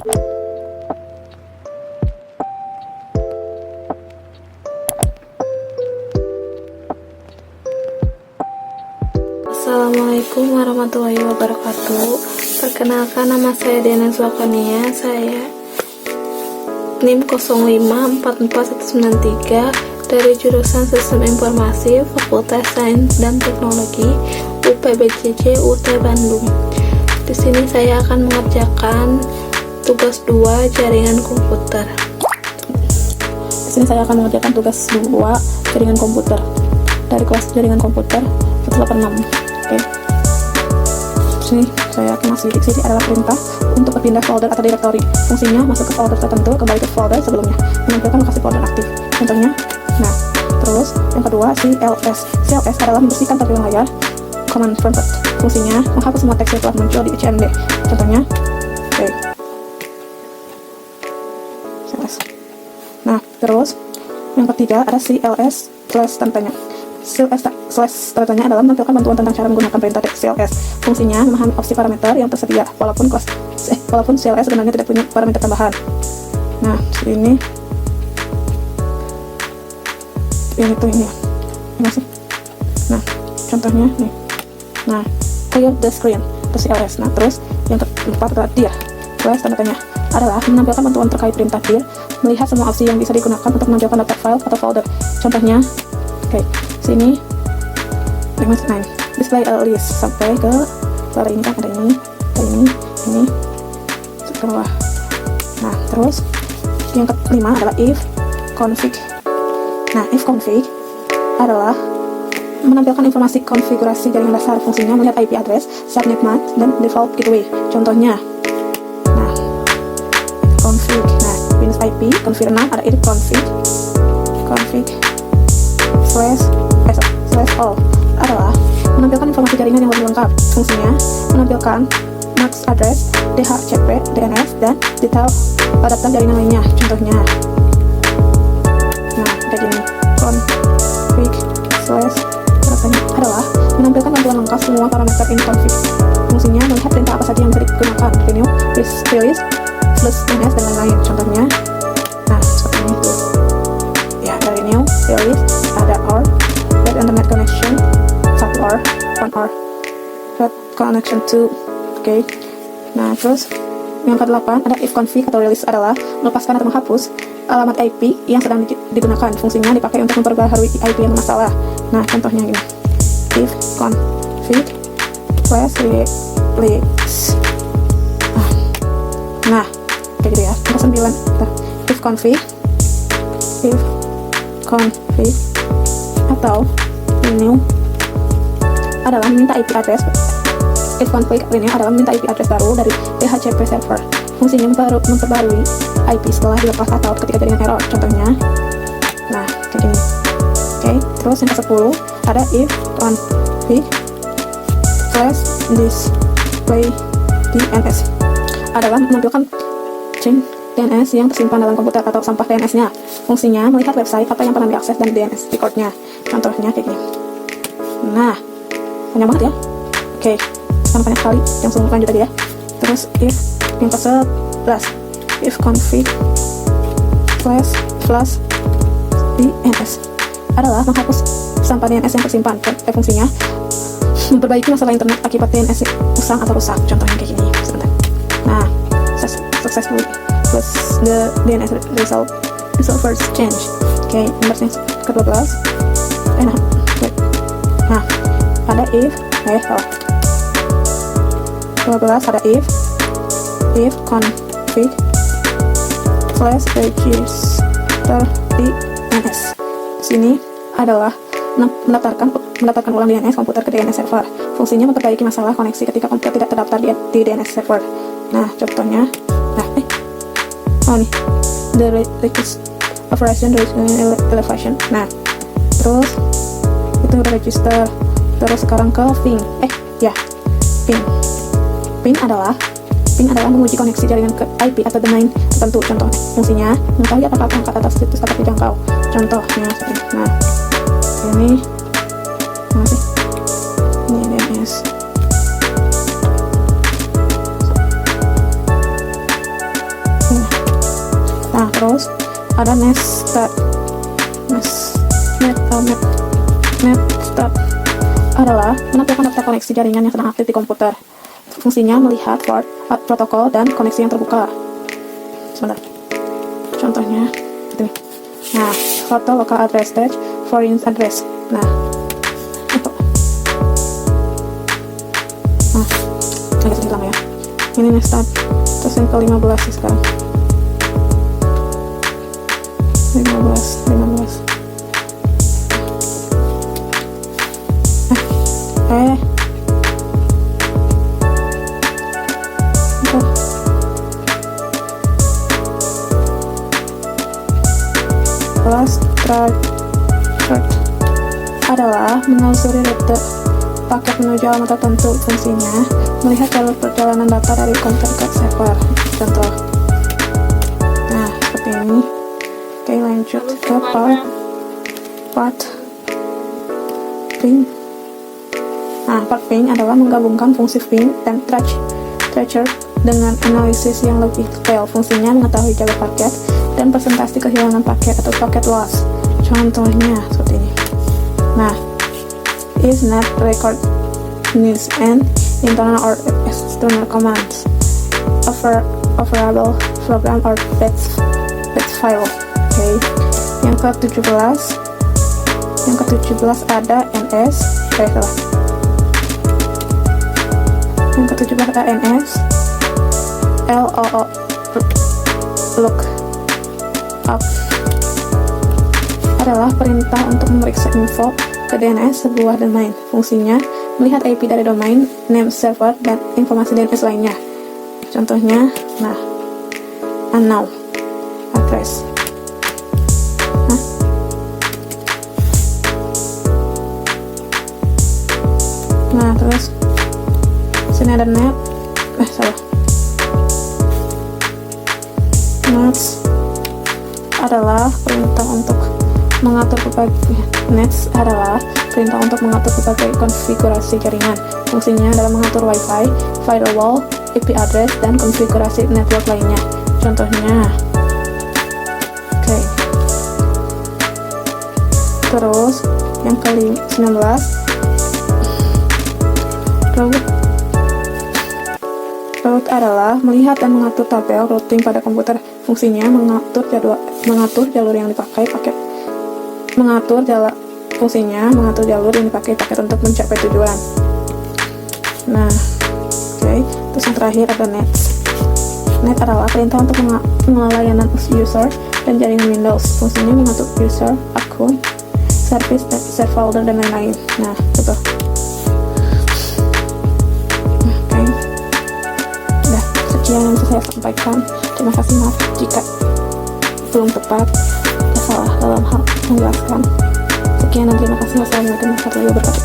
Assalamualaikum warahmatullahi wabarakatuh. Perkenalkan, nama saya Diana Zwakania. Saya NIM 0544193 dari jurusan Sistem Informasi Fakultas Sains dan Teknologi UPBJJ UT Bandung. Di sini saya akan mengerjakan tugas 2 jaringan komputer. Di sini saya akan mengerjakan tugas 2 jaringan komputer dari kelas jaringan komputer 186. Oke. Sini saya akan masih diksi adalah perintah untuk berpindah folder atau directory. Fungsinya masuk ke folder tertentu, kembali ke folder sebelumnya, menampilkan lokasi folder aktif. Contohnya, nah, terus yang kedua CLS. CLS adalah membersihkan tampilan layar. Command prompt. Fungsinya menghapus semua teks yang telah muncul di CMD. Contohnya, oke. CLS. Nah, terus yang ketiga ada CLS tanda tanya. CLS tanda tanya adalah menampilkan bantuan tentang cara menggunakan perintah CLS. Fungsinya memahami opsi parameter yang tersedia, walaupun CLS sebenarnya tidak punya parameter tambahan. Nah, ini yang ini masih. Nah, contohnya nih. Nah, clear the screen itu CLS. Nah, terus yang keempat adalah dir. CLS tanda tanya adalah menampilkan bantuan terkait perintah dir, melihat semua opsi yang bisa digunakan untuk menonjolkan daftar file atau folder. Contohnya, oke. Sini display a list sampai ke folder ini kan ada ini ke bawah. Nah, terus yang kelima adalah if config. Nah, if config adalah menampilkan informasi konfigurasi jaringan dasar. Fungsinya melihat IP address, subnet mask, dan default gateway. Contohnya, nah, config. Nah, Windows IP config 6 ada if config slash all adalah menampilkan informasi jaringan yang lebih lengkap. Fungsinya menampilkan MAC address, DHCP, DNS, dan detail daftar jaringan lainnya. Contohnya, nah, kayak gini. Config slash adalah menampilkan bantuan lengkap semua parameter in config. Fungsinya melihat perintah apa saja yang bisa digunakan, renew, release, plus DNS, dan lain-lain. Contohnya, nah, seperti itu. Ya, ada renew, release, ada or, internet connection 1 or 1 or red connection 2. Oke. Nah, terus yang ke-8 ada if config atau release adalah melepaskan atau menghapus alamat IP yang sedang digunakan. Fungsinya dipakai untuk memperbaharui IP yang bermasalah. Nah, contohnya gini. If config slash release. Nah, kayak gitu ya. Yang ke-9 if config atau renew adalah meminta IP address. If config renew adalah meminta IP address baru dari DHCP server. Fungsinya memperbarui IP setelah dilepas atau ketika jaringan error. Contohnya, nah, kayak gini. Oke, terus yang ke-10 ada if config slash display DNS adalah menampilkan string DNS yang tersimpan dalam komputer atau sampah DNS-nya. Fungsinya melihat website apa yang pernah diakses dan DNS recordnya. Contohnya kayak gini. Nah, banyak banget ya. Oke, sekarang banyak sekali yang sebelum lanjut tadi ya. Terus if yang ke-11 if config slash DNS adalah menghapus sampah DNS yang tersimpan. Fungsinya memperbaiki masalah internet akibat DNS usang atau rusak. Contohnya kayak gini. Sebentar. Nah, successfully plus the DNS result first change. Oke, nomornya ke-12. Nah, ada if 12 ada if config slash register DNS. Sini adalah mendaftarkan ulang DNS komputer ke DNS server. Fungsinya memperbaiki masalah koneksi ketika komputer tidak terdaftar di DNS server. Nah, contohnya, nih, the request operation elevation. Nah, terus itu udah register. Terus sekarang ke ping. Ping adalah menguji koneksi jaringan ke IP atau domain tertentu. Contoh, fungsinya mengetahui apakah perangkat atau situs dapat dijangkau. Contohnya, nah, ini DNS. Terus ada Netstat. Netstat adalah menampilkan daftar koneksi jaringan yang sedang aktif di komputer. Fungsinya melihat port, protokol, dan koneksi yang terbuka. Sebentar. Contohnya, ini. Nah, foto local address stage, foreign address. Nah, itu. Nah, agak sedikit lama ya. Ini Netstat. Terus yang ke-15 sih sekarang. 15. Plus chart adalah menelusuri rute paket menuju alamat tertentu. Fungsinya melihat jalur perjalanan data dari komputer ke server. Contoh. Nah, seperti ini. Oke, lanjut ke part ping. Nah, part ping adalah menggabungkan fungsi ping dan tracer dengan analisis yang lebih detail. Fungsinya mengetahui jalur paket dan presentasi kehilangan paket atau paket loss. Contohnya seperti ini. Nah, is not record needs and internal or external commands, overable program or text file. Oke. Yang ke-17 ada NS. Salah. Yang ke-17 ada NS LOO look up adalah perintah untuk memeriksa info ke DNS sebuah domain. Fungsinya melihat IP dari domain, name server, dan informasi DNS lainnya. Contohnya, nah, unknown address. Nah, terus sini ada net. Salah. Nets adalah perintah untuk mengatur berbagai konfigurasi jaringan. Fungsinya adalah mengatur WiFi, firewall, IP address, dan konfigurasi network lainnya. Contohnya, oke. Terus yang ke-19, route adalah melihat dan mengatur tabel routing pada komputer. Fungsinya mengatur jalur yang dipakai paket. Fungsinya mengatur jalur yang dipakai paket untuk mencapai tujuan. Nah, oke. Terus yang terakhir ada net. Net adalah perintah untuk mengelola layanan user dan jaringan Windows. Fungsinya mengatur user, akun, service, share folder, dan lain-lain. Nah, itu. Sekian yang bisa saya sampaikan. Terima kasih, maaf jika belum tepat ya salah dalam hal menjelaskan. Sekian dan terima kasih. Wassalamualaikum warahmatullahi wabarakatuh.